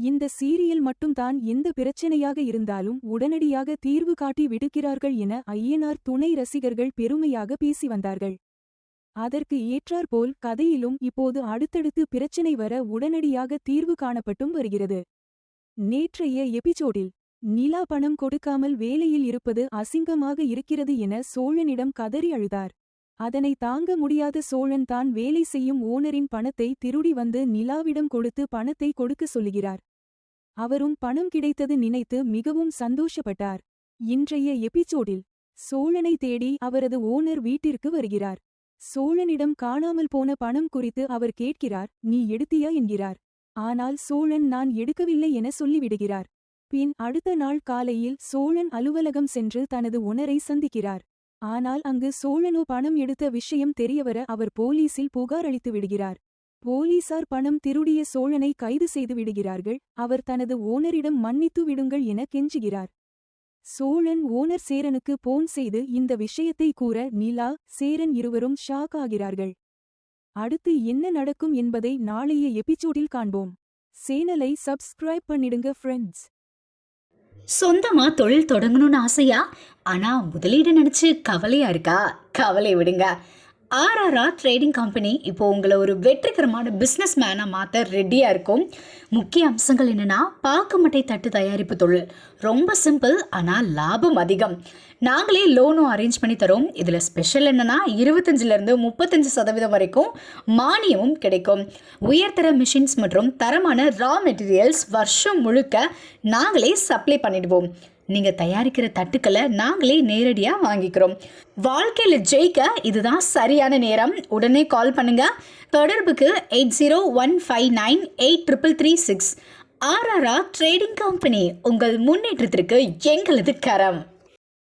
இந்த சீரியல் மட்டும்தான் எந்த பிரச்சனையாக இருந்தாலும் உடனடியாக தீர்வு காட்டி விடுக்கிறார்கள் என ஐயனார் துணை ரசிகர்கள் பெருமையாக பேசி வந்தார்கள். அதற்கு ஏற்றாற்போல் கதையிலும் இப்போது அடுத்தடுத்து பிரச்சனை வர உடனடியாக தீர்வு காணப்பட்டும் வருகிறது. நேற்றைய எபிசோடில் நிலா பணம் கொடுக்காமல் வேலையில் இருப்பது அசிங்கமாக இருக்கிறது என சோழனிடம் கதறி அழுதார். அதனை தாங்க முடியாத சோழன் தான் வேலை செய்யும் ஓனரின் பணத்தை திருடி வந்து நிலாவிடம் கொடுத்து பணத்தை கொடுக்க சொல்லுகிறார். அவரும் பணம் கிடைத்தது நினைத்து மிகவும் சந்தோஷப்பட்டார். இன்றைய எபிசோடில் சோழனை தேடி அவரது ஓனர் வீட்டிற்கு வருகிறார். சோழனிடம் காணாமல் போன பணம் குறித்து அவர் கேட்கிறார். நீ எடுத்தியா என்கிறார். ஆனால் சோழன் நான் எடுக்கவில்லை என சொல்லிவிடுகிறார். பின் அடுத்த நாள் காலையில் சோழன் அலுவலகம் சென்று தனது ஓனரை சந்திக்கிறார். ஆனால் அங்கு சோழனோ பணம் எடுத்த விஷயம் தெரியவர அவர் போலீசில் புகார் அளித்து விடுகிறார். போலீசார் பணம் திருடிய சோழனை கைது செய்து விடுகிறார்கள். அவர் தனது ஓனரிடம் மன்னித்து விடுங்கள் என கெஞ்சுகிறார். சோழன் ஓனர் சேரனுக்கு போன் செய்து இந்த விஷயத்தை கூற நிலா சேரன் இருவரும் ஷாக் ஆகிறார்கள். அடுத்து என்ன நடக்கும் என்பதை நாளைய எபிசோடில் காண்போம். சேனலை சப்ஸ்கிரைப் பண்ணிடுங்க ஃப்ரெண்ட்ஸ். சொந்தமா தொழில் தொடங்கணும்னு ஆசையா? ஆனா முதலீடு நினைச்சு கவலையா இருக்கா? கவலை விடுங்க. ஆர்ஆர்ஆர் ட்ரேடிங் கம்பெனி இப்போ உங்களை ஒரு வெற்றிகரமான பிஸ்னஸ் மேனாக மாற்ற ரெடியாக இருக்கும். முக்கிய அம்சங்கள் என்னென்னா, பாக்குமட்டை தட்டு தயாரிப்பு தொழில் ரொம்ப சிம்பிள், ஆனால் லாபம் அதிகம். நாங்களே லோனும் அரேஞ்ச் பண்ணி தரோம். இதில் ஸ்பெஷல் என்னென்னா 25% 35% வரைக்கும் மானியமும் கிடைக்கும். உயர்தர மிஷின்ஸ் மற்றும் தரமான ரா மெட்டீரியல்ஸ் வருஷம் முழுக்க நாங்களே சப்ளை பண்ணிடுவோம். நீங்கள் தயாரிக்கிற தட்டுக்களை நாங்களே நேரடியாக வாங்கிக்கிறோம். வாழ்க்கையில் ஜெயிக்க இதுதான் சரியான நேரம். உடனே கால் பண்ணுங்க. தொடர்புக்கு 8015983336. ஆர்ஆர்ஆர் ட்ரேடிங் கம்பெனி, உங்கள் முன்னேற்றத்திற்கு எங்களது கரம்.